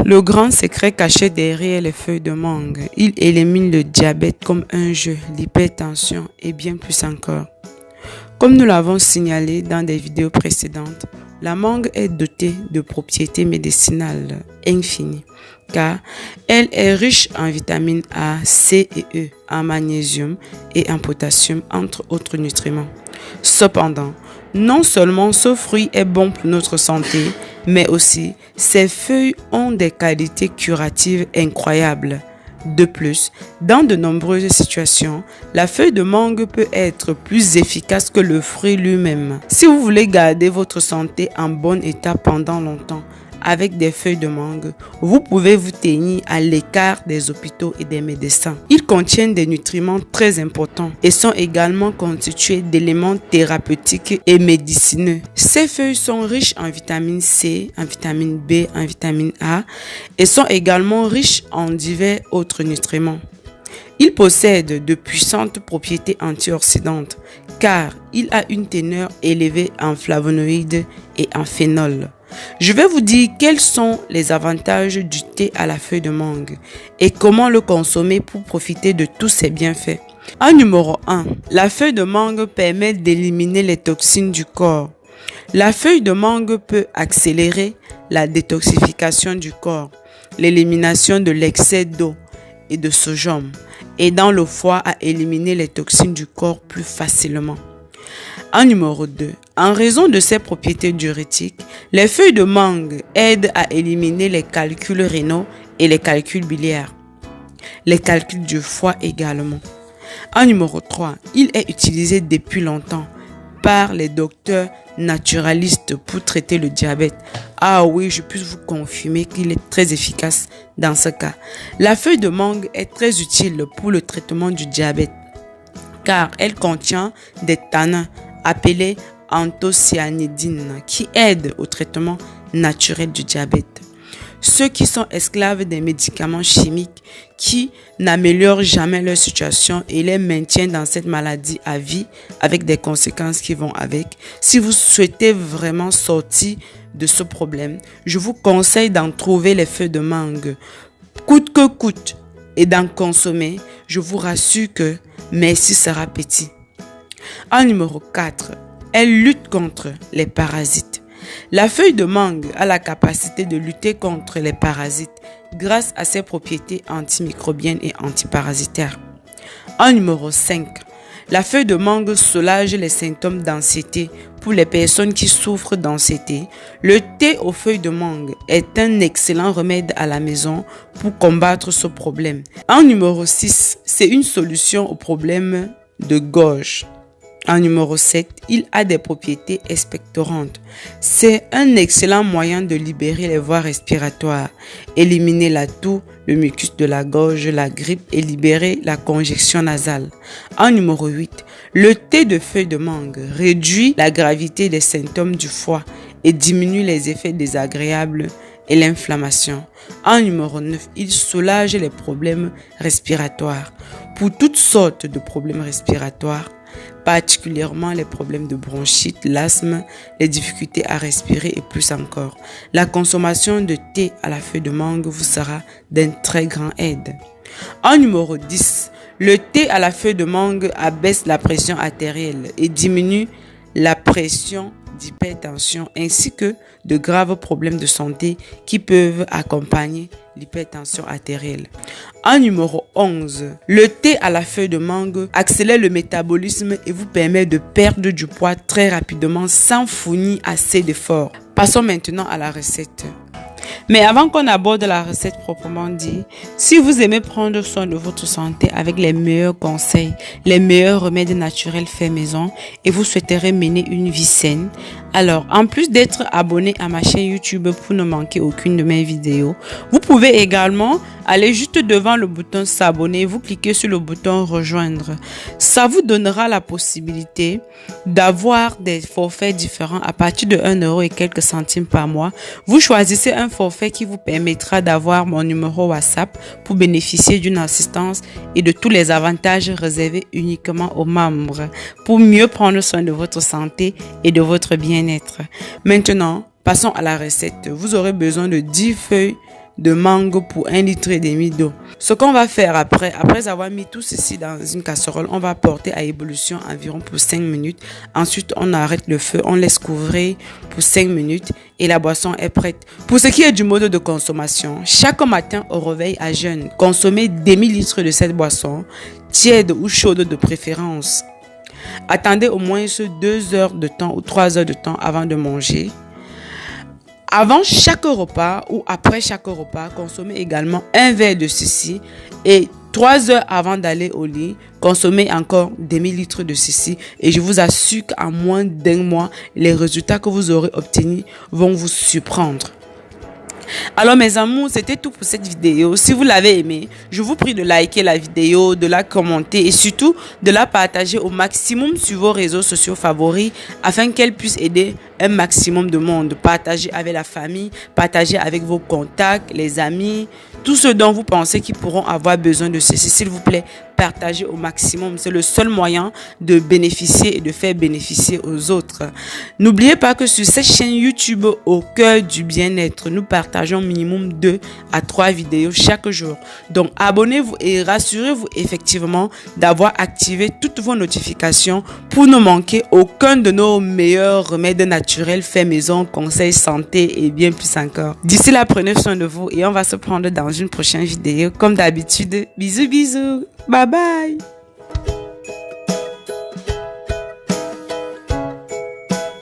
Le grand secret caché derrière les feuilles de mangue, il élimine le diabète comme un jeu, l'hypertension et bien plus encore. Comme nous l'avons signalé dans des vidéos précédentes, la mangue est dotée de propriétés médicinales infinies car elle est riche en vitamines A, C et E, en magnésium et en potassium entre autres nutriments. Cependant, non seulement ce fruit est bon pour notre santé, mais aussi ses feuilles ont des qualités curatives incroyables. De plus, dans de nombreuses situations, la feuille de mangue peut être plus efficace que le fruit lui-même. Si vous voulez garder votre santé en bon état pendant longtemps, avec des feuilles de mangue, vous pouvez vous tenir à l'écart des hôpitaux et des médecins. Ils contiennent des nutriments très importants et sont également constitués d'éléments thérapeutiques et médicineux. Ces feuilles sont riches en vitamine C, en vitamine B, en vitamine A et sont également riches en divers autres nutriments. Il possède de puissantes propriétés antioxydantes car il a une teneur élevée en flavonoïdes et en phénol. Je vais vous dire quels sont les avantages du thé à la feuille de mangue et comment le consommer pour profiter de tous ses bienfaits. En numéro 1, la feuille de mangue permet d'éliminer les toxines du corps. La feuille de mangue peut accélérer la détoxification du corps, l'élimination de l'excès d'eau et de sodium, aidant le foie à éliminer les toxines du corps plus facilement. En numéro 2, en raison de ses propriétés diurétiques, les feuilles de mangue aident à éliminer les calculs rénaux et les calculs biliaires, les calculs du foie également. En numéro 3, il est utilisé depuis longtemps par les docteurs naturalistes pour traiter le diabète. Ah oui, je peux vous confirmer qu'il est très efficace dans ce cas. La feuille de mangue est très utile pour le traitement du diabète car elle contient des tanins appelés anthocyanidines qui aident au traitement naturel du diabète. Ceux qui sont esclaves des médicaments chimiques qui n'améliorent jamais leur situation et les maintiennent dans cette maladie à vie avec des conséquences qui vont avec. Si vous souhaitez vraiment sortir de ce problème, je vous conseille d'en trouver les feuilles de mangue coûte que coûte et d'en consommer. Je vous rassure que merci sera petit. En numéro 4, elle lutte contre les parasites. La feuille de mangue a la capacité de lutter contre les parasites grâce à ses propriétés antimicrobiennes et antiparasitaires. En numéro 5, la feuille de mangue soulage les symptômes d'anxiété. Pour les personnes qui souffrent d'anxiété, le thé aux feuilles de mangue est un excellent remède à la maison pour combattre ce problème. En numéro 6, c'est une solution au problème de gorge. En numéro 7, il a des propriétés expectorantes. C'est un excellent moyen de libérer les voies respiratoires, éliminer la toux, le mucus de la gorge, la grippe et libérer la congestion nasale. En numéro 8, le thé de feuilles de mangue réduit la gravité des symptômes du foie et diminue les effets désagréables et l'inflammation. En numéro 9, il soulage les problèmes respiratoires. Pour toutes sortes de problèmes respiratoires, particulièrement les problèmes de bronchite, l'asthme, les difficultés à respirer et plus encore. La consommation de thé à la feuille de mangue vous sera d'un très grand aide. En numéro 10, le thé à la feuille de mangue abaisse la pression artérielle et diminue la pression d'hypertension ainsi que de graves problèmes de santé qui peuvent accompagner l'hypertension artérielle. En numéro 11, le thé à la feuille de mangue accélère le métabolisme et vous permet de perdre du poids très rapidement sans fournir assez d'efforts. Passons maintenant à la recette. Mais avant qu'on aborde la recette proprement dit, si vous aimez prendre soin de votre santé avec les meilleurs conseils, les meilleurs remèdes naturels faits maison et vous souhaiterez mener une vie saine, alors en plus d'être abonné à ma chaîne YouTube pour ne manquer aucune de mes vidéos, vous pouvez également aller juste devant le bouton s'abonner, vous cliquez sur le bouton rejoindre. Ça vous donnera la possibilité d'avoir des forfaits différents à partir de 1 € et quelques centimes par mois. Vous choisissez un forfait qui vous permettra d'avoir mon numéro WhatsApp pour bénéficier d'une assistance et de tous les avantages réservés uniquement aux membres pour mieux prendre soin de votre santé et de votre bien-être. Maintenant, passons à la recette. Vous aurez besoin de 10 feuilles de mangue pour 1,5 litre d'eau. Ce qu'on va faire après avoir mis tout ceci dans une casserole, on va porter à ébullition environ pour 5 minutes. Ensuite, on arrête le feu, on laisse couvrir pour 5 minutes et la boisson est prête. Pour ce qui est du mode de consommation, chaque matin au réveil à jeun, consommez demi-litre de cette boisson, tiède ou chaude de préférence. Attendez au moins 2 heures de temps ou 3 heures de temps avant de manger. Avant chaque repas ou après chaque repas, consommez également un verre de ceci et 3 heures avant d'aller au lit, consommez encore demi-litre de ceci et je vous assure qu'en moins d'1 mois, les résultats que vous aurez obtenus vont vous surprendre. Alors mes amours, c'était tout pour cette vidéo. Si vous l'avez aimé, je vous prie de liker la vidéo, de la commenter et surtout de la partager au maximum sur vos réseaux sociaux favoris afin qu'elle puisse aider un maximum de monde. Partagez avec la famille, partagez avec vos contacts, les amis, tous ceux dont vous pensez qu'ils pourront avoir besoin de ceci. S'il vous plaît, partagez au maximum. C'est le seul moyen de bénéficier et de faire bénéficier aux autres. N'oubliez pas que sur cette chaîne YouTube Au cœur du bien-être, nous partageons minimum 2 à 3 vidéos chaque jour. Donc, abonnez-vous et rassurez-vous effectivement d'avoir activé toutes vos notifications pour ne manquer aucun de nos meilleurs remèdes naturels faits maison, conseils santé et bien plus encore. D'ici là, prenez soin de vous et on va se prendre dans une prochaine vidéo. Comme d'habitude, bisous bisous. Bye bye.